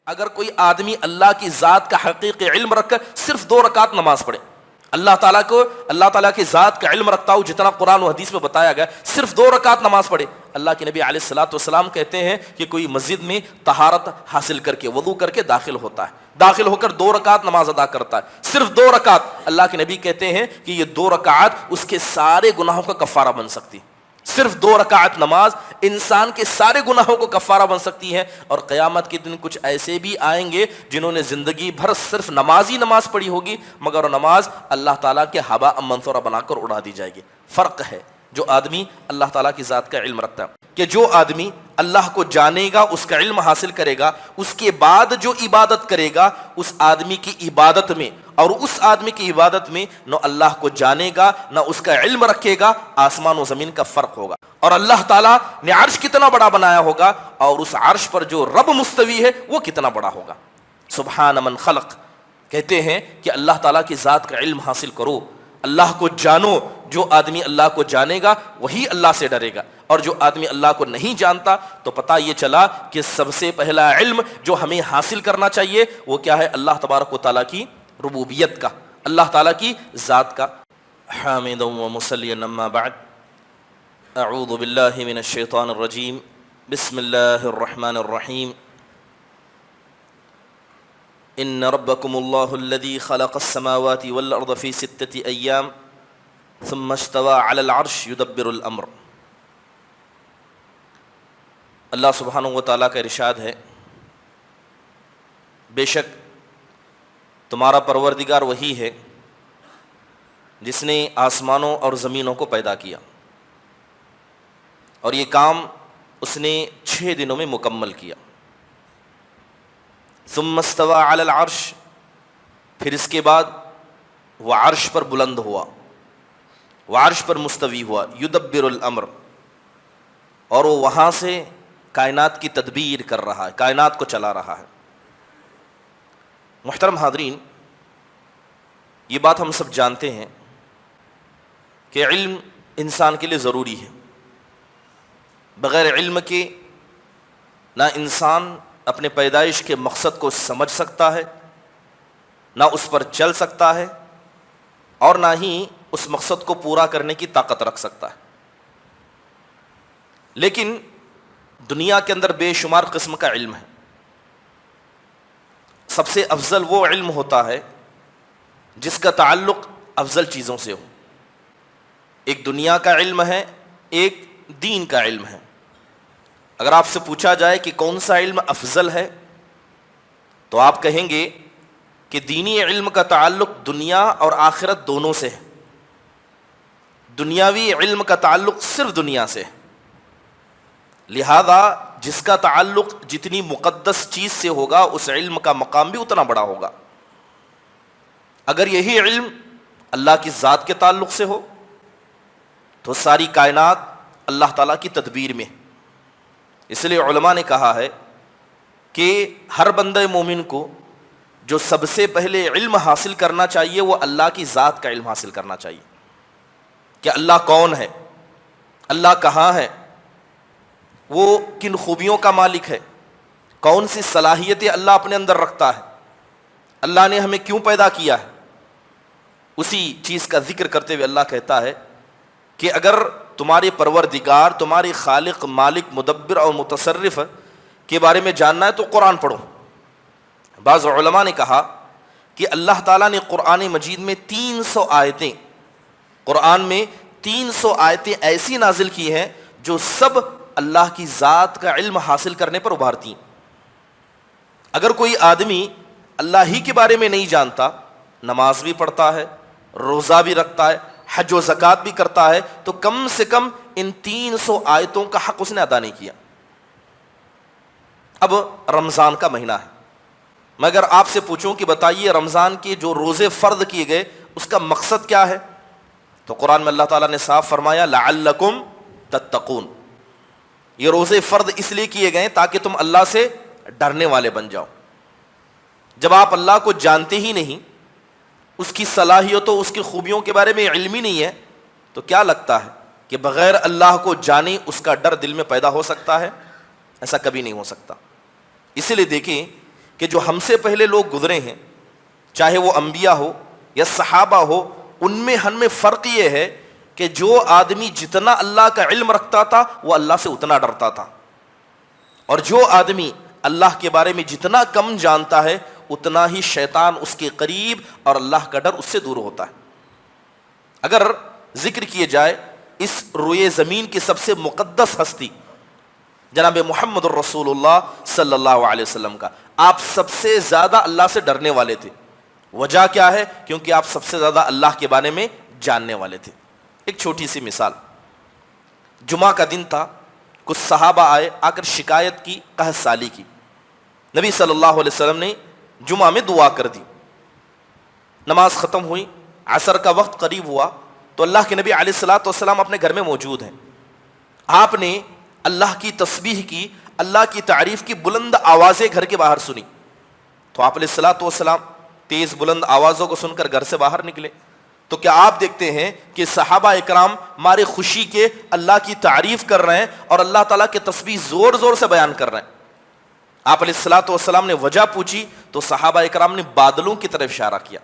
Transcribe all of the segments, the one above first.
اگر کوئی آدمی اللہ کی ذات کا حقیقی علم رکھ کر صرف 2 رکعت نماز پڑھے، اللہ تعالیٰ کی ذات کا علم رکھتا ہو جتنا قرآن و حدیث میں بتایا گیا، صرف 2 رکعت نماز پڑھے، اللہ کے نبی علیہ الصلوۃ والسلام کہتے ہیں کہ کوئی مسجد میں طہارت حاصل کر کے وضو کر کے داخل ہوتا ہے، داخل ہو کر 2 رکعت نماز ادا کرتا ہے، صرف 2 رکعت، اللہ کے نبی کہتے ہیں کہ یہ 2 رکعت اس کے سارے گناہوں کا کفارہ بن سکتی ہے۔ صرف 2 رکعت نماز انسان کے سارے گناہوں کو کفارہ بن سکتی ہے۔ اور قیامت کے دن کچھ ایسے بھی آئیں گے جنہوں نے زندگی بھر صرف نماز پڑھی ہوگی، مگر وہ نماز اللہ تعالیٰ کے ہباء منثورہ بنا کر اڑا دی جائے گی۔ فرق ہے جو آدمی اللہ تعالیٰ کی ذات کا علم رکھتا ہے، کہ جو آدمی اللہ کو جانے گا، اس کا علم حاصل کرے گا، اس کے بعد جو عبادت کرے گا، اس آدمی کی عبادت میں اور اس آدمی کی عبادت میں نہ اللہ کو جانے گا نہ اس کا علم رکھے گا، آسمان و زمین کا فرق ہوگا۔ اور اللہ تعالیٰ نے عرش کتنا بڑا بنایا ہوگا، اور اس عرش پر جو رب مستوی ہے وہ کتنا بڑا ہوگا۔ سبحان من خلق، کہتے ہیں کہ اللہ تعالیٰ کی ذات کا علم حاصل کرو، اللہ کو جانو۔ جو آدمی اللہ کو جانے گا وہی اللہ سے ڈرے گا، اور جو آدمی اللہ کو نہیں جانتا تو پتہ یہ چلا کہ سب سے پہلا علم جو ہمیں حاصل کرنا چاہیے وہ کیا ہے؟ اللہ تبارک و تعالیٰ کی ربوبیت کا، اللہ تعالیٰ کی ذات کا۔ حامدا و مصلیا اما بعد، اعوذ باللہ من الشیطان الرجیم، بسم اللہ الرحمن الرحیم۔ ان ربکم اللہ الذی خلق السماوات والارض فی 6 ایام ثم استوى علی العرش یدبر الامر۔ اللہ سبحانہ و تعالیٰ کا ارشاد ہے، بے شک تمہارا پروردگار وہی ہے جس نے آسمانوں اور زمینوں کو پیدا کیا، اور یہ کام اس نے 6 دنوں میں مکمل کیا۔ ثم استوى علی العرش، پھر اس کے بعد وہ عرش پر بلند ہوا، وہ عرش پر مستوی ہوا، یدبر الامر، اور وہ وہاں سے کائنات کی تدبیر کر رہا ہے، کائنات کو چلا رہا ہے۔ محترم حاضرین، یہ بات ہم سب جانتے ہیں کہ علم انسان کے لیے ضروری ہے۔ بغیر علم کے نہ انسان اپنے پیدائش کے مقصد کو سمجھ سکتا ہے، نہ اس پر چل سکتا ہے، اور نہ ہی اس مقصد کو پورا کرنے کی طاقت رکھ سکتا ہے۔ لیکن دنیا کے اندر بے شمار قسم کا علم ہے، سب سے افضل وہ علم ہوتا ہے جس کا تعلق افضل چیزوں سے ہو۔ ایک دنیا کا علم ہے، ایک دین کا علم ہے۔ اگر آپ سے پوچھا جائے کہ کون سا علم افضل ہے تو آپ کہیں گے کہ دینی علم کا تعلق دنیا اور آخرت دونوں سے ہے، دنیاوی علم کا تعلق صرف دنیا سے ہے، لہذا جس کا تعلق جتنی مقدس چیز سے ہوگا اس علم کا مقام بھی اتنا بڑا ہوگا۔ اگر یہی علم اللہ کی ذات کے تعلق سے ہو تو ساری کائنات اللہ تعالیٰ کی تدبیر میں۔ اس لیے علماء نے کہا ہے کہ ہر بندہ مومن کو جو سب سے پہلے علم حاصل کرنا چاہیے وہ اللہ کی ذات کا علم حاصل کرنا چاہیے، کہ اللہ کون ہے، اللہ کہاں ہے، وہ کن خوبیوں کا مالک ہے، کون سی صلاحیتیں اللہ اپنے اندر رکھتا ہے، اللہ نے ہمیں کیوں پیدا کیا ہے۔ اسی چیز کا ذکر کرتے ہوئے اللہ کہتا ہے کہ اگر تمہارے پروردگار، تمہارے خالق، مالک، مدبر اور متصرف کے بارے میں جاننا ہے تو قرآن پڑھو۔ بعض علماء نے کہا کہ اللہ تعالیٰ نے قرآن مجید میں 300 آیتیں، قرآن میں 300 آیتیں ایسی نازل کی ہیں جو سب اللہ کی ذات کا علم حاصل کرنے پر ابھارتی ہیں۔ اگر کوئی آدمی اللہ ہی کے بارے میں نہیں جانتا، نماز بھی پڑھتا ہے، روزہ بھی رکھتا ہے، حج و زکوٰۃ بھی کرتا ہے، تو کم سے کم ان 300 آیتوں کا حق اس نے ادا نہیں کیا۔ اب رمضان کا مہینہ ہے، میں اگر آپ سے پوچھوں کہ بتائیے رمضان کے جو روزے فرض کیے گئے اس کا مقصد کیا ہے، تو قرآن میں اللہ تعالیٰ نے صاف فرمایا لعلکم تتقون، یہ روزے فرض اس لیے کیے گئے تاکہ تم اللہ سے ڈرنے والے بن جاؤ۔ جب آپ اللہ کو جانتے ہی نہیں، اس کی صلاحیتوں، اس کی خوبیوں کے بارے میں علم ہی نہیں ہے، تو کیا لگتا ہے کہ بغیر اللہ کو جانے اس کا ڈر دل میں پیدا ہو سکتا ہے؟ ایسا کبھی نہیں ہو سکتا۔ اسی لیے دیکھیں کہ جو ہم سے پہلے لوگ گزرے ہیں، چاہے وہ انبیاء ہو یا صحابہ ہو، ان میں ہم میں فرق یہ ہے کہ جو آدمی جتنا اللہ کا علم رکھتا تھا وہ اللہ سے اتنا ڈرتا تھا، اور جو آدمی اللہ کے بارے میں جتنا کم جانتا ہے اتنا ہی شیطان اس کے قریب اور اللہ کا ڈر اس سے دور ہوتا ہے۔ اگر ذکر کیے جائے اس روئے زمین کی سب سے مقدس ہستی جناب محمد الرسول اللہ صلی اللہ علیہ وسلم کا، آپ سب سے زیادہ اللہ سے ڈرنے والے تھے۔ وجہ کیا ہے؟ کیونکہ آپ سب سے زیادہ اللہ کے بارے میں جاننے والے تھے۔ ایک چھوٹی سی مثال، جمعہ کا دن تھا، کچھ صحابہ آئے، آ کر شکایت کی قحط سالی کی۔ نبی صلی اللہ علیہ وسلم نے جمعہ میں دعا کر دی، نماز ختم ہوئی، عصر کا وقت قریب ہوا تو اللہ کے نبی علیہ الصلوۃ والسلام اپنے گھر میں موجود ہیں۔ آپ نے اللہ کی تسبیح کی، اللہ کی تعریف کی بلند آوازیں گھر کے باہر سنی، تو آپ علیہ الصلوۃ والسلام تیز بلند آوازوں کو سن کر گھر سے باہر نکلے۔ تو کیا آپ دیکھتے ہیں کہ صحابہ اکرام مارے خوشی کے اللہ کی تعریف کر رہے ہیں اور اللہ تعالیٰ کے تسبیح زور زور سے بیان کر رہے ہیں۔ آپ علیہ الصلوۃ والسلام نے وجہ پوچھی تو صحابہ اکرام نے بادلوں کی طرف اشارہ کیا،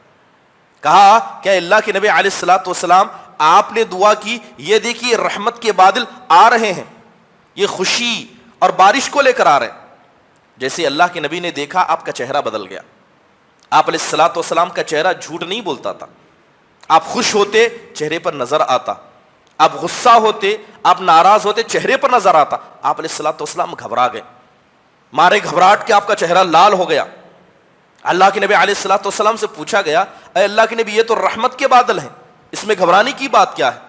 کہا کہ اللہ کے نبی علیہ الصلوۃ والسلام آپ نے دعا کی، یہ دیکھیے رحمت کے بادل آ رہے ہیں، یہ خوشی اور بارش کو لے کر آ رہے ہیں۔ جیسے اللہ کے نبی نے دیکھا آپ کا چہرہ بدل گیا۔ آپ علیہ الصلوۃ والسلام کا چہرہ جھوٹ نہیں بولتا تھا، آپ خوش ہوتے چہرے پر نظر آتا، آپ غصہ ہوتے، آپ ناراض ہوتے چہرے پر نظر آتا۔ آپ علیہ الصلوۃ والسلام گھبرا گئے، مارے گھبراہٹ کے آپ کا چہرہ لال ہو گیا۔ اللہ کے نبی علیہ الصلوۃ والسلام سے پوچھا گیا، اے اللہ کے نبی یہ تو رحمت کے بادل ہیں، اس میں گھبرانے کی بات کیا ہے؟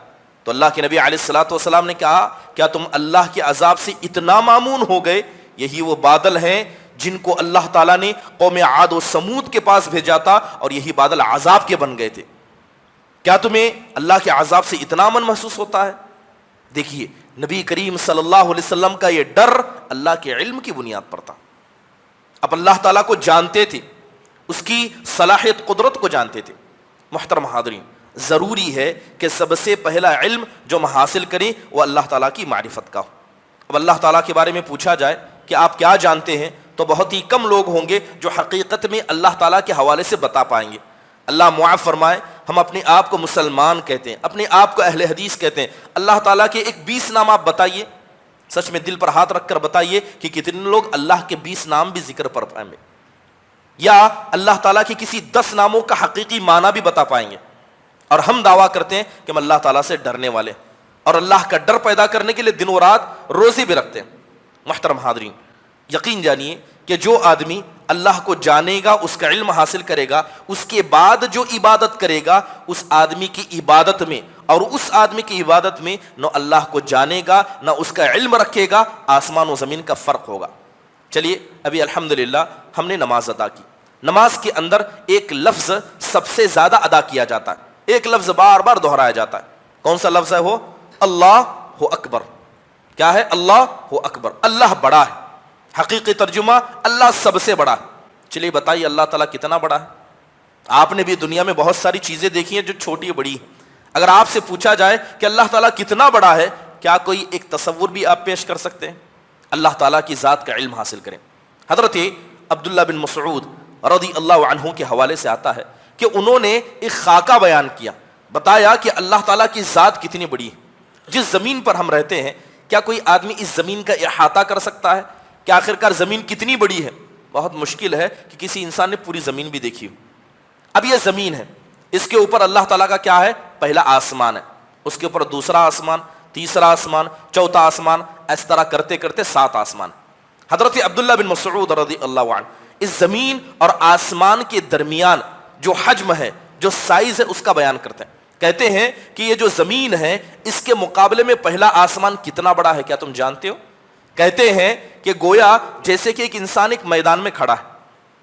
تو اللہ کے نبی علیہ الصلوۃ والسلام نے کہا، کیا تم اللہ کے عذاب سے اتنا مامون ہو گئے؟ یہی وہ بادل ہیں جن کو اللہ تعالیٰ نے قوم عاد و سمود کے پاس بھیجا تھا، اور یہی بادل عذاب کے بن گئے تھے۔ کیا تمہیں اللہ کے عذاب سے اتنا امن محسوس ہوتا ہے؟ دیکھیے نبی کریم صلی اللہ علیہ وسلم کا یہ ڈر اللہ کے علم کی بنیاد پر تھا۔ اب اللہ تعالیٰ کو جانتے تھے، اس کی صلاحیت قدرت کو جانتے تھے۔ محترم حاضرین، ضروری ہے کہ سب سے پہلا علم جو ہم حاصل کریں وہ اللہ تعالیٰ کی معرفت کا ہو۔ اب اللہ تعالیٰ کے بارے میں پوچھا جائے کہ آپ کیا جانتے ہیں تو بہت ہی کم لوگ ہوں گے جو حقیقت میں اللہ تعالیٰ کے حوالے سے بتا پائیں گے۔ اللہ معاف فرمائے، ہم اپنے آپ کو مسلمان کہتے ہیں، اپنے آپ کو اہل حدیث کہتے ہیں، اللہ تعالیٰ کے ایک 20 نام آپ بتائیے، سچ میں دل پر ہاتھ رکھ کر بتائیے کہ کتنے لوگ اللہ کے 20 نام بھی ذکر پر پائیں گے، یا اللہ تعالیٰ کے کسی 10 ناموں کا حقیقی معنی بھی بتا پائیں گے۔ اور ہم دعویٰ کرتے ہیں کہ ہم اللہ تعالیٰ سے ڈرنے والے اور اللہ کا ڈر پیدا کرنے کے لیے دن و رات روزے بھی رکھتے ہیں۔ محترم حاضرین، یقین جانیے کہ جو آدمی اللہ کو جانے گا، اس کا علم حاصل کرے گا، اس کے بعد جو عبادت کرے گا، اس آدمی کی عبادت میں اور اس آدمی کی عبادت میں نہ اللہ کو جانے گا نہ اس کا علم رکھے گا، آسمان و زمین کا فرق ہوگا۔ چلیے ابھی الحمدللہ ہم نے نماز ادا کی۔ نماز کے اندر ایک لفظ سب سے زیادہ ادا کیا جاتا ہے، ایک لفظ بار بار دہرایا جاتا ہے۔ کون سا لفظ ہے وہ؟ اللہ اکبر۔ کیا ہے؟ اللہ اکبر، اللہ بڑا ہے۔ حقیقی ترجمہ اللہ سب سے بڑا ہے۔ چلیے بتائیے اللہ تعالیٰ کتنا بڑا ہے؟ آپ نے بھی دنیا میں بہت ساری چیزیں دیکھی ہیں جو چھوٹی بڑی ہیں۔ اگر آپ سے پوچھا جائے کہ اللہ تعالیٰ کتنا بڑا ہے، کیا کوئی ایک تصور بھی آپ پیش کر سکتے ہیں؟ اللہ تعالیٰ کی ذات کا علم حاصل کریں۔ حضرت عبداللہ بن مسعود رضی اللہ عنہ کے حوالے سے آتا ہے کہ انہوں نے ایک خاکہ بیان کیا، بتایا کہ اللہ تعالیٰ کی ذات کتنی بڑی ہے۔ جس زمین پر ہم رہتے ہیں، کیا کوئی آدمی اس زمین کا احاطہ کر سکتا ہے کہ آخرکار زمین کتنی بڑی ہے؟ بہت مشکل ہے کہ کسی انسان نے پوری زمین بھی دیکھی ہو۔ اب یہ زمین ہے، اس کے اوپر اللہ تعالیٰ کا کیا ہے؟ پہلا آسمان ہے، اس کے اوپر دوسرا آسمان، تیسرا آسمان، چوتھا آسمان، اس طرح کرتے کرتے 7 آسمان۔ حضرت عبداللہ بن مسعود رضی اللہ عنہ اس زمین اور آسمان کے درمیان جو حجم ہے، جو سائز ہے، اس کا بیان کرتے ہیں۔ کہتے ہیں کہ یہ جو زمین ہے اس کے مقابلے میں پہلا آسمان کتنا بڑا ہے، کیا تم جانتے ہو؟ کہتے ہیں کہ گویا جیسے کہ ایک انسان ایک میدان میں کھڑا ہے،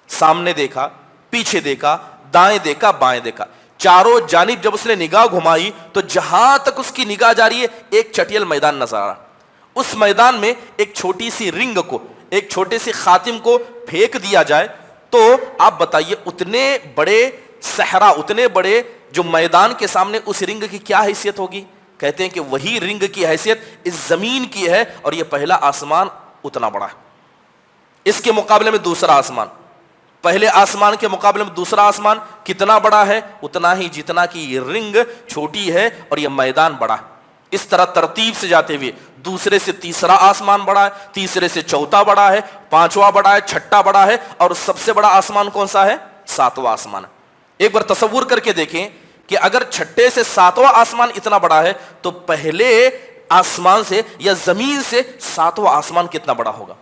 سامنے دیکھا، پیچھے دیکھا، دائیں دیکھا، بائیں دیکھا، چاروں جانب جب اس نے نگاہ گھمائی تو جہاں تک اس کی نگاہ جاری ہے ایک چٹیل میدان نظر آ رہا۔ اس میدان میں ایک چھوٹی سی رنگ کو، ایک چھوٹے سے خاتم کو پھینک دیا جائے تو آپ بتائیے اتنے بڑے صحرا، اتنے بڑے جو میدان کے سامنے اس رنگ کی کیا حیثیت ہوگی؟ کہتے ہیں کہ وہی رنگ کی حیثیت اس زمین کی ہے، اور یہ پہلا آسمان اتنا بڑا ہے۔ اس کے مقابلے میں دوسرا آسمان، پہلے آسمان کے مقابلے میں دوسرا آسمان کتنا بڑا ہے؟ اتنا ہی جتنا کہ یہ رنگ چھوٹی ہے اور یہ میدان بڑا ہے۔ اس طرح ترتیب سے جاتے ہوئے دوسرے سے تیسرا آسمان بڑا ہے، تیسرے سے چوتھا بڑا ہے، پانچواں بڑا ہے، چھٹا بڑا ہے، اور سب سے بڑا آسمان کون سا ہے؟ ساتواں آسمان ہے۔ ایک بار تصور کر کے دیکھیں کہ اگر چھٹے سے ساتواں آسمان اتنا بڑا ہے تو پہلے آسمان سے یا زمین سے ساتواں آسمان کتنا بڑا ہوگا؟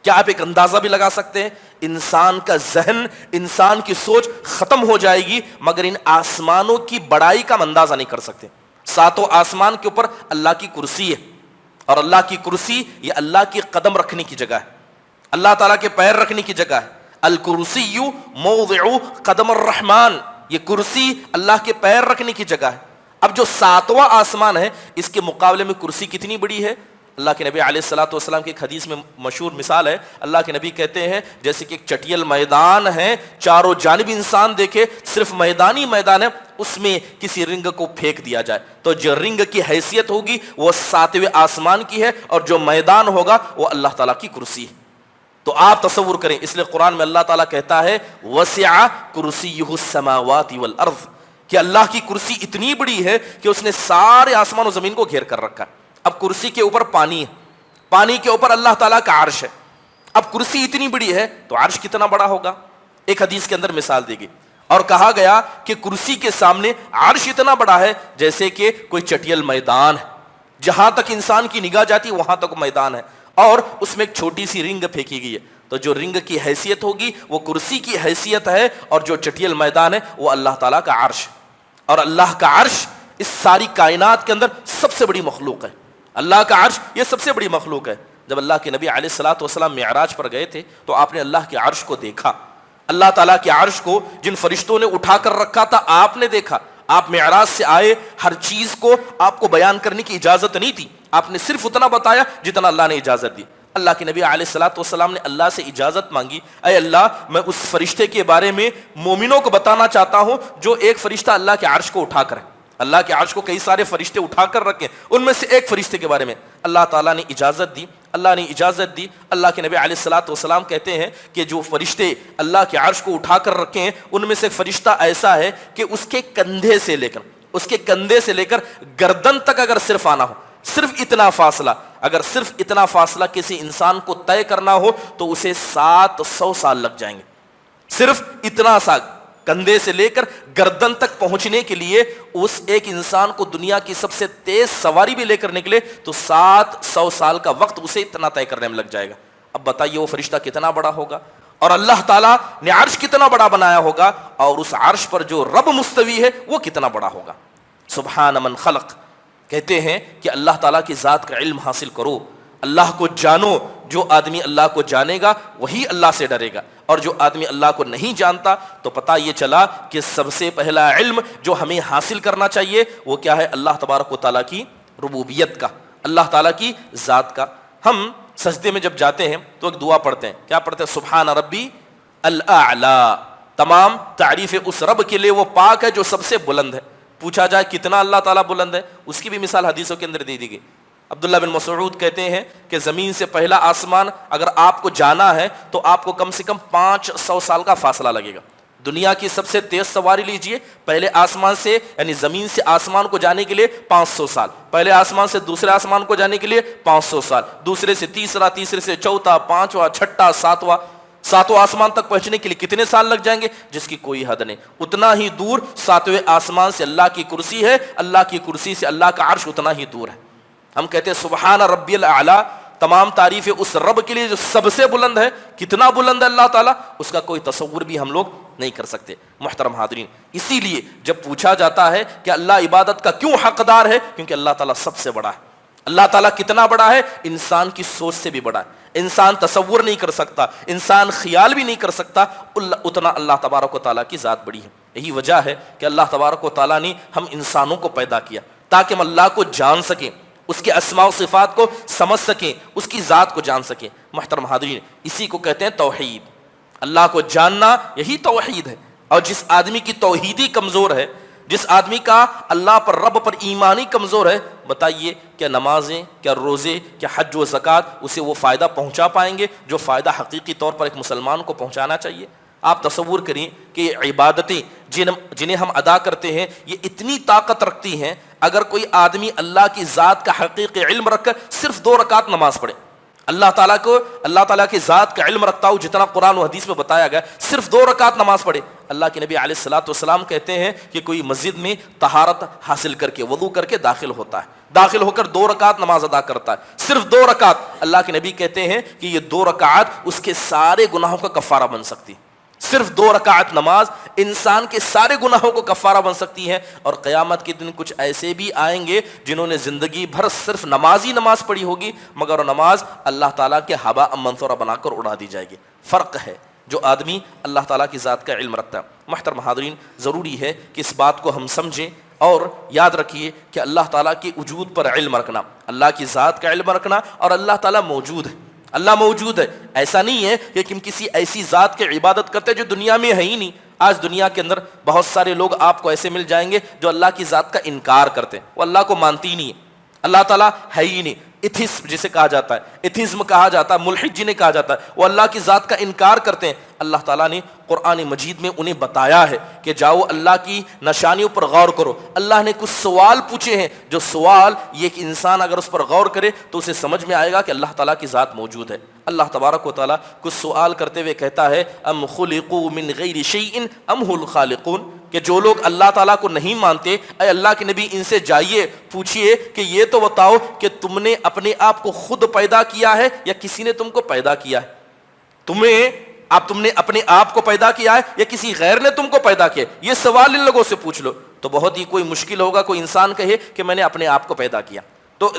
کیا آپ ایک اندازہ بھی لگا سکتے ہیں؟ انسان کا ذہن، انسان کی سوچ ختم ہو جائے گی مگر ان آسمانوں کی بڑائی کا ہم اندازہ نہیں کر سکتے۔ ساتوں آسمان کے اوپر اللہ کی کرسی ہے، اور اللہ کی کرسی یہ اللہ کی قدم رکھنے کی جگہ ہے، اللہ تعالیٰ کے پیر رکھنے کی جگہ ہے۔ الکرسی موضع قدم الرحمن، یہ کرسی اللہ کے پیر رکھنے کی جگہ ہے۔ اب جو ساتواں آسمان ہے اس کے مقابلے میں کرسی کتنی بڑی ہے؟ اللہ کے نبی علیہ الصلوۃ والسلام کی ایک حدیث میں مشہور مثال ہے، اللہ کے نبی کہتے ہیں جیسے کہ ایک چٹیل میدان ہے، چاروں جانب انسان دیکھے، صرف میدانی میدان ہے، اس میں کسی رنگ کو پھینک دیا جائے تو جو رنگ کی حیثیت ہوگی وہ ساتویں آسمان کی ہے، اور جو میدان ہوگا وہ اللہ تعالیٰ کی کرسی ہے۔ تو آپ تصور کریں، اس لیے قرآن میں اللہ تعالیٰ کہتا ہے وسع کرسیہ السماوات والارض، کہ اللہ کی کرسی اتنی بڑی ہے کہ اس نے سارے آسمان و زمین کو گھیر کر رکھا ہے۔ اب کرسی کے اوپر پانی ہے، پانی کے اوپر اللہ تعالیٰ کا عرش ہے۔ اب کرسی اتنی بڑی ہے تو عرش کتنا بڑا ہوگا؟ ایک حدیث کے اندر مثال دی گئی اور کہا گیا کہ کرسی کے سامنے عرش اتنا بڑا ہے جیسے کہ کوئی چٹیل میدان ہے، جہاں تک انسان کی نگاہ جاتی وہاں تک میدان ہے، اور اس میں ایک چھوٹی سی رنگ پھینکی گئی ہے، تو جو رنگ کی حیثیت ہوگی وہ کرسی کی حیثیت ہے، اور جو چٹیل میدان ہے وہ اللہ تعالیٰ کا عرش، اور اللہ کا عرش اس ساری کائنات کے اندر سب سے بڑی مخلوق ہے۔ اللہ کا عرش یہ سب سے بڑی مخلوق ہے۔ جب اللہ کے نبی علیہ الصلوۃ والسلام معراج پر گئے تھے تو آپ نے اللہ کے عرش کو دیکھا، اللہ تعالیٰ کے عرش کو جن فرشتوں نے اٹھا کر رکھا تھا آپ نے دیکھا۔ آپ معراج سے آئے، ہر چیز کو آپ کو بیان کرنے کی اجازت نہیں تھی، آپ نے صرف اتنا بتایا جتنا اللہ نے اجازت دی۔ اللہ کے نبی علیہ الصلوۃ والسلام نے اللہ سے اجازت مانگی، اے اللہ میں اس فرشتے کے بارے میں مومنوں کو بتانا چاہتا ہوں جو ایک فرشتہ اللہ کے عرش کو اٹھا کر ہے۔ اللہ کے عرش کو کئی سارے فرشتے اٹھا کر رکھے، ان میں سے ایک فرشتے کے بارے میں اللہ تعالیٰ نے اجازت دی، اللہ نے اجازت دی۔ اللہ کے نبی علیہ الصلوۃ والسلام کہتے ہیں کہ جو فرشتے اللہ کے عرش کو اٹھا کر رکھے ہیں ان میں سے ایک فرشتہ ایسا ہے کہ اس کے کندھے سے لے کر گردن تک اگر صرف آنا ہو، صرف اتنا فاصلہ، اگر صرف اتنا فاصلہ کسی انسان کو طے کرنا ہو تو اسے 700 سال لگ جائیں گے۔ صرف اتنا سا کندھے سے لے کر گردن تک پہنچنے کے لیے اس ایک انسان کو دنیا کی سب سے تیز سواری بھی لے کر نکلے تو 700 سال کا وقت اسے اتنا طے کرنے میں لگ جائے گا۔ اب بتائیے وہ فرشتہ کتنا بڑا ہوگا، اور اللہ تعالیٰ نے عرش کتنا بڑا بنایا ہوگا، اور اس عرش پر جو رب مستوی ہے وہ کتنا بڑا ہوگا۔ سبحان من خلق، کہتے ہیں کہ اللہ تعالیٰ کی ذات کا علم حاصل کرو، اللہ کو جانو۔ جو آدمی اللہ کو جانے گا وہی اللہ سے ڈرے گا، اور جو آدمی اللہ کو نہیں جانتا تو پتہ یہ چلا کہ سب سے پہلا علم جو ہمیں حاصل کرنا چاہیے وہ کیا ہے؟ اللہ تبارک و تعالیٰ کی ربوبیت کا، اللہ تعالیٰ کی ذات کا۔ ہم سجدے میں جب جاتے ہیں تو ایک دعا پڑھتے ہیں، کیا پڑھتے ہیں؟ سبحان ربی الاعلی، تمام تعریف اس رب کے لیے وہ پاک ہے جو سب سے بلند ہے۔ پوچھا جائے کتنا اللہ تعالیٰ بلند ہے، اس کی بھی مثال حدیثوں کے اندر دے دی گئی۔ عبداللہ بن مسعود کہتے ہیں کہ زمین سے پہلا آسمان اگر آپ کو جانا ہے تو آپ کو کم سے کم 500 سال کا فاصلہ لگے گا۔ دنیا کی سب سے تیز سواری لیجئے، پہلے آسمان سے یعنی زمین سے آسمان کو جانے کے لیے 500 سال، پہلے آسمان سے دوسرے آسمان کو جانے کے لیے 500 سال، دوسرے سے تیسرا، تیسرے سے چوتھا، پانچواں، چھٹا، ساتواں آسمان تک پہنچنے کے لیے کتنے سال لگ جائیں گے جس کی کوئی حد نہیں۔ اتنا ہی دور ساتویں آسمان سے اللہ کی کرسی ہے، اللہ کی کرسی سے اللہ کا عرش اتنا ہی دور ہے۔ ہم کہتے ہیں سبحان ربی الاعلی، تمام تعریف اس رب کے لیے جو سب سے بلند ہے۔ کتنا بلند ہے اللہ تعالیٰ، اس کا کوئی تصور بھی ہم لوگ نہیں کر سکتے۔ محترم حاضرین، اسی لیے جب پوچھا جاتا ہے کہ اللہ عبادت کا کیوں حقدار ہے، کیونکہ اللہ تعالیٰ سب سے بڑا ہے۔ اللہ تعالیٰ کتنا بڑا ہے؟ انسان کی سوچ سے بھی بڑا ہے، انسان تصور نہیں کر سکتا، انسان خیال بھی نہیں کر سکتا، اتنا اللہ تبارک و تعالیٰ کی ذات بڑی ہے۔ یہی وجہ ہے کہ اللہ تبارک و تعالیٰ نے ہم انسانوں کو پیدا کیا تاکہ ہم اللہ کو جان سکیں، اس کے اسماء و صفات کو سمجھ سکیں، اس کی ذات کو جان سکیں۔ محترم حاضرین، اسی کو کہتے ہیں توحید۔ اللہ کو جاننا یہی توحید ہے، اور جس آدمی کی توحیدی کمزور ہے، جس آدمی کا اللہ پر، رب پر ایمانی کمزور ہے، بتائیے کیا نمازیں، کیا روزے، کیا حج و زکوٰۃ اسے وہ فائدہ پہنچا پائیں گے جو فائدہ حقیقی طور پر ایک مسلمان کو پہنچانا چاہیے؟ آپ تصور کریں کہ یہ عبادتیں جنہیں ہم ادا کرتے ہیں یہ اتنی طاقت رکھتی ہیں، اگر کوئی آدمی اللہ کی ذات کا حقیقی علم رکھ کر صرف 2 رکعت نماز پڑھے، اللہ تعالیٰ کی ذات کا علم رکھتا ہو جتنا قرآن و حدیث میں بتایا گیا، صرف 2 رکعت نماز پڑھے، اللہ کے نبی علیہ الصلوۃ والسلام کہتے ہیں کہ کوئی مسجد میں طہارت حاصل کر کے وضو کر کے داخل ہوتا ہے، داخل ہو کر 2 رکعت نماز ادا کرتا ہے، صرف 2 رکعت، اللہ کے نبی کہتے ہیں کہ یہ 2 رکعت اس کے سارے گناہوں کا کفارہ بن سکتی ہے۔ صرف 2 رکعت نماز انسان کے سارے گناہوں کو کفارہ بن سکتی ہے۔ اور قیامت کے دن کچھ ایسے بھی آئیں گے جنہوں نے زندگی بھر صرف نماز پڑھی ہوگی، مگر نماز اللہ تعالیٰ کے ہباء منثورہ بنا کر اڑا دی جائے گی۔ فرق ہے جو آدمی اللہ تعالیٰ کی ذات کا علم رکھتا ہے۔ محترم حاضرین، ضروری ہے کہ اس بات کو ہم سمجھیں اور یاد رکھیے کہ اللہ تعالیٰ کے وجود پر علم رکھنا، اللہ کی ذات کا علم رکھنا، اور اللہ تعالیٰ موجود ہے، اللہ موجود ہے، ایسا نہیں ہے کہ ہم کسی ایسی ذات کی عبادت کرتے جو دنیا میں ہے ہی نہیں۔ آج دنیا کے اندر بہت سارے لوگ آپ کو ایسے مل جائیں گے جو اللہ کی ذات کا انکار کرتے ہیں، وہ اللہ کو مانتی ہی نہیں ہے، اللہ تعالیٰ ہے ہی نہیں۔ ایتھسم جسے کہا جاتا ہے، ایتھزم کہا جاتا ہے، ملحد جنہیں کہا جاتا ہے، وہ اللہ کی ذات کا انکار کرتے ہیں۔ اللہ تعالیٰ نے قرآن مجید میں انہیں بتایا ہے کہ جاؤ اللہ کی نشانیوں پر غور کرو۔ اللہ نے کچھ سوال پوچھے ہیں، جو سوال یہ کہ انسان اگر اس پر غور کرے تو اسے سمجھ میں آئے گا کہ اللہ تعالیٰ کی ذات موجود ہے۔ اللہ تبارک و تعالیٰ کچھ سوال کرتے ہوئے کہتا ہے ام خلقوا من غیر شیء ام هم الخالقون، کہ جو لوگ اللہ تعالیٰ کو نہیں مانتے، اے اللہ کے نبی ان سے جائیے پوچھئے کہ یہ تو بتاؤ کہ تم نے اپنے آپ کو خود پیدا کیا ہے یا کسی نے تم کو پیدا کیا ہے؟ تم نے اپنے آپ کو پیدا کیا ہے یا کسی غیر نے تم کو پیدا کیا؟ یہ سوال ان لوگوں سے پوچھ لو۔ تو بہت ہی کوئی مشکل ہوگا کوئی انسان کہے کہ میں نے اپنے آپ کو پیدا کیا، تو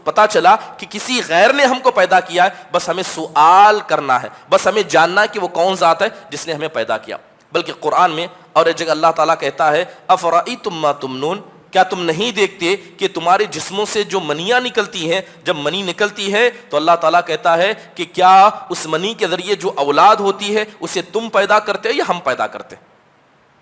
پتا چلا کہ کسی غیر نے ہم کو پیدا کیا ہے، بس ہمیں سوال کرنا ہے، بس ہمیں جاننا ہے کہ وہ کون ذات ہے جس نے ہمیں پیدا کیا۔ بلکہ قرآن میں اور ایک جگہ اللہ تعالیٰ کہتا ہے افرأیتم ما تمنون، کیا تم نہیں دیکھتے کہ تمہارے جسموں سے جو منیاں نکلتی ہیں، جب منی نکلتی ہے تو اللہ تعالیٰ کہتا ہے کہ کیا اس منی کے ذریعے جو اولاد ہوتی ہے اسے تم پیدا کرتے ہو یا ہم پیدا کرتے ہیں؟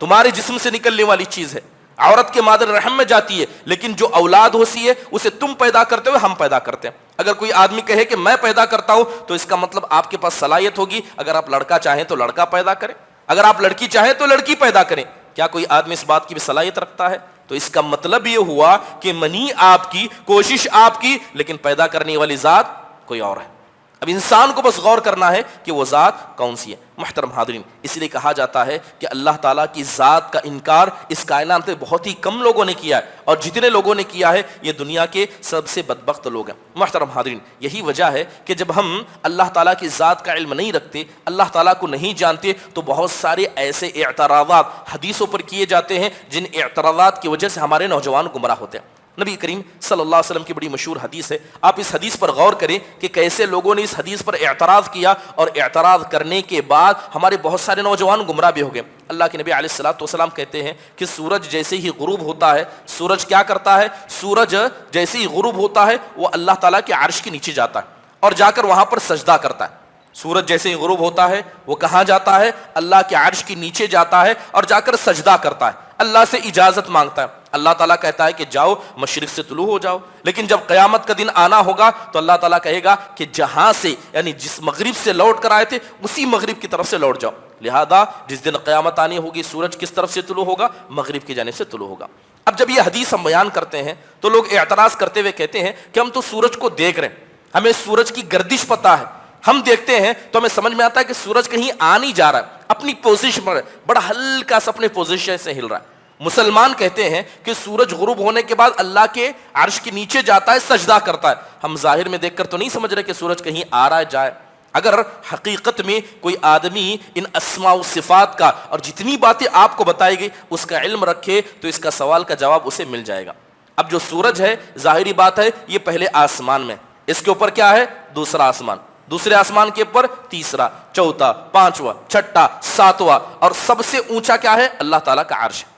تمہارے جسم سے نکلنے والی چیز ہے، عورت کے مادر رحم میں جاتی ہے، لیکن جو اولاد ہوتی ہے اسے تم پیدا کرتے ہو ہم پیدا کرتے ہیں۔ اگر کوئی آدمی کہے کہ میں پیدا کرتا ہوں تو اس کا مطلب آپ کے پاس صلاحیت ہوگی، اگر آپ لڑکا چاہیں تو لڑکا پیدا کریں، اگر آپ لڑکی چاہیں تو لڑکی پیدا کریں۔ کیا کوئی آدمی اس بات کی بھی صلاحیت رکھتا ہے؟ تو اس کا مطلب یہ ہوا کہ منی آپ کی، کوشش آپ کی، لیکن پیدا کرنے والی ذات کوئی اور ہے۔ اب انسان کو بس غور کرنا ہے کہ وہ ذات کون سی ہے۔ محترم حاضرین، اس لیے کہا جاتا ہے کہ اللہ تعالیٰ کی ذات کا انکار اس کائنات میں بہت ہی کم لوگوں نے کیا ہے، اور جتنے لوگوں نے کیا ہے یہ دنیا کے سب سے بدبخت لوگ ہیں۔ محترم حاضرین، یہی وجہ ہے کہ جب ہم اللہ تعالیٰ کی ذات کا علم نہیں رکھتے، اللہ تعالیٰ کو نہیں جانتے، تو بہت سارے ایسے اعتراضات حدیثوں پر کیے جاتے ہیں جن اعتراضات کی وجہ سے ہمارے نوجوان گمراہ ہوتے ہیں۔ نبی کریم صلی اللہ علیہ وسلم کی بڑی مشہور حدیث ہے، آپ اس حدیث پر غور کریں کہ کیسے لوگوں نے اس حدیث پر اعتراض کیا، اور اعتراض کرنے کے بعد ہمارے بہت سارے نوجوان گمراہ بھی ہو گئے۔ اللہ کے نبی علیہ الصلوۃ والسلام کہتے ہیں کہ سورج جیسے ہی غروب ہوتا ہے، سورج کیا کرتا ہے؟ سورج جیسے ہی غروب ہوتا ہے وہ اللہ تعالیٰ کے عرش کے نیچے جاتا ہے اور جا کر وہاں پر سجدہ کرتا ہے۔ سورج جیسے ہی غروب ہوتا ہے وہ کہاں جاتا ہے؟ اللہ کے عرش کے نیچے جاتا ہے اور جا کر سجدہ کرتا ہے، اللہ سے اجازت مانگتا ہے۔ اللہ تعالیٰ کہتا ہے کہ جاؤ مشرق سے طلوع ہو جاؤ، لیکن جب قیامت کا دن آنا ہوگا تو اللہ تعالیٰ کہے گا کہ جہاں سے، یعنی جس مغرب سے لوٹ کر آئے تھے اسی مغرب کی طرف سے لوٹ جاؤ۔ لہذا جس دن قیامت آنی ہوگی سورج کس طرف سے طلوع ہوگا؟ مغرب کی جانب سے طلوع ہوگا۔ اب جب یہ حدیث ہم بیان کرتے ہیں تو لوگ اعتراض کرتے ہوئے کہتے ہیں کہ ہم تو سورج کو دیکھ رہے ہیں، ہمیں سورج کی گردش پتہ ہے، ہم دیکھتے ہیں تو ہمیں سمجھ میں آتا ہے کہ سورج کہیں آ نہیں جا رہا ہے، اپنی پوزیشن پر بڑا ہلکا سا اپنے پوزیشن سے ہل رہا ہے۔ مسلمان کہتے ہیں کہ سورج غروب ہونے کے بعد اللہ کے عرش کے نیچے جاتا ہے، سجدہ کرتا ہے۔ ہم ظاہر میں دیکھ کر تو نہیں سمجھ رہے کہ سورج کہیں آ رہا ہے جائے۔ اگر حقیقت میں کوئی آدمی ان اسماء و صفات کا اور جتنی باتیں آپ کو بتائی گئی اس کا علم رکھے تو اس کا سوال کا جواب اسے مل جائے گا۔ اب جو سورج ہے ظاہری بات ہے یہ پہلے آسمان میں، اس کے اوپر کیا ہے؟ دوسرا آسمان، دوسرے آسمان کے اوپر تیسرا، چوتھا، پانچواں، چھٹا، ساتواں، اور سب سے اونچا کیا ہے؟ اللہ تعالیٰ کا عرش ہے،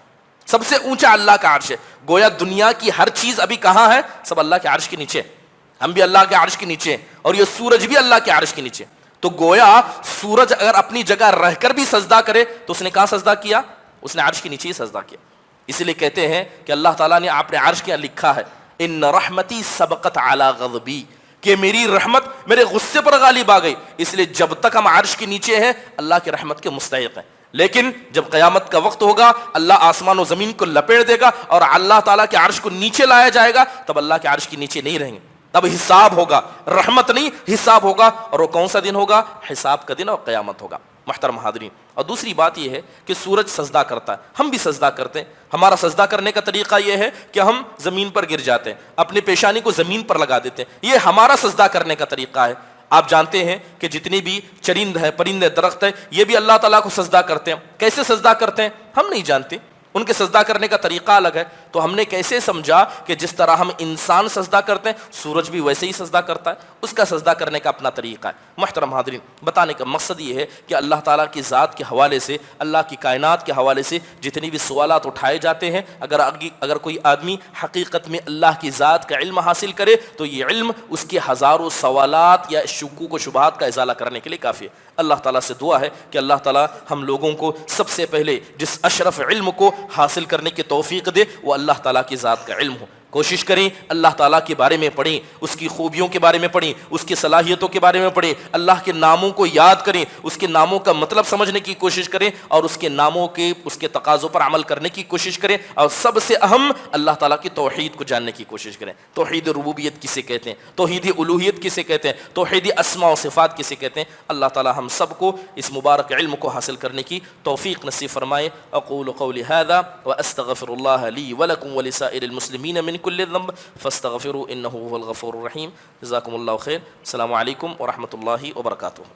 سب سے اونچا اللہ کا عرش ہے۔ گویا دنیا کی ہر چیز ابھی کہاں ہے؟ سب اللہ کے عرش کے نیچے، ہم بھی اللہ کے عرش کے نیچے اور یہ سورج بھی اللہ کے عرش کے نیچے۔ تو گویا سورج اگر اپنی جگہ رہ کر بھی سجدہ کرے تو اس نے کہاں سجدہ کیا؟ اس نے عرش کے نیچے ہی سجدہ کیا۔ اس لیے کہتے ہیں کہ اللہ تعالیٰ نے اپنے عرش کے لکھا ہے ان رحمتی سبقت علی غضبی، کہ میری رحمت میرے غصے پر غالب آ گئی، اس لیے جب تک ہم عرش کے نیچے ہیں اللہ کی رحمت کے مستحق ہیں، لیکن جب قیامت کا وقت ہوگا اللہ آسمان و زمین کو لپیٹ دے گا اور اللہ تعالیٰ کے عرش کو نیچے لایا جائے گا، تب اللہ کے عرش کے نیچے نہیں رہیں گے، تب حساب ہوگا، رحمت نہیں حساب ہوگا، اور وہ کون سا دن ہوگا؟ حساب کا دن اور قیامت ہوگا۔ محترم حاضرین، اور دوسری بات یہ ہے کہ سورج سجدہ کرتا ہے، ہم بھی سجدہ کرتے ہیں، ہمارا سجدہ کرنے کا طریقہ یہ ہے کہ ہم زمین پر گر جاتے ہیں، اپنی پیشانی کو زمین پر لگا دیتے ہیں، یہ ہمارا سجدہ کرنے کا طریقہ ہے۔ آپ جانتے ہیں کہ جتنے بھی چرند ہیں، پرندے، درخت ہیں، یہ بھی اللہ تعالیٰ کو سجدہ کرتے ہیں۔ کیسے سجدہ کرتے ہیں ہم نہیں جانتے، ان کے سجدہ کرنے کا طریقہ الگ ہے، تو ہم نے کیسے سمجھا کہ جس طرح ہم انسان سجدہ کرتے ہیں سورج بھی ویسے ہی سجدہ کرتا ہے، اس کا سجدہ کرنے کا اپنا طریقہ ہے۔ محترم حاضرین، بتانے کا مقصد یہ ہے کہ اللہ تعالیٰ کی ذات کے حوالے سے، اللہ کی کائنات کے حوالے سے جتنی بھی سوالات اٹھائے جاتے ہیں، اگر کوئی آدمی حقیقت میں اللہ کی ذات کا علم حاصل کرے تو یہ علم اس کے ہزاروں سوالات یا شکوک و شبہات کا ازالہ کرنے کے لیے کافی ہے۔ اللہ تعالیٰ سے دعا ہے کہ اللہ تعالیٰ ہم لوگوں کو سب سے پہلے جس اشرف علم کو حاصل کرنے کی توفیق دے وہ اللہ تعالیٰ کی ذات کا علم ہو۔ کوشش کریں اللہ تعالیٰ کے بارے میں پڑھیں، اس کی خوبیوں کے بارے میں پڑھیں، اس کی صلاحیتوں کے بارے میں پڑھیں، اللہ کے ناموں کو یاد کریں، اس کے ناموں کا مطلب سمجھنے کی کوشش کریں اور اس کے ناموں کے اس کے تقاضوں پر عمل کرنے کی کوشش کریں، اور سب سے اہم اللہ تعالیٰ کی توحید کو جاننے کی کوشش کریں۔ توحید ربوبیت کسے کہتے ہیں، توحید الوہیت کسے کہتے ہیں، توحید اسماء و صفات کسے کہتے ہیں۔ اللہ تعالیٰ ہم سب کو اس مبارک علم کو حاصل کرنے کی توفیق نصیب فرمائے۔ اقول قولی ھذا واستغفر اللہ لی ولکم ولسائر المسلمین من كل ذنب فاستغفروا انه هو الغفور الرحیم۔ جزاکم اللہ خیر۔ السلام علیکم ورحمۃ اللہ وبرکاتہ۔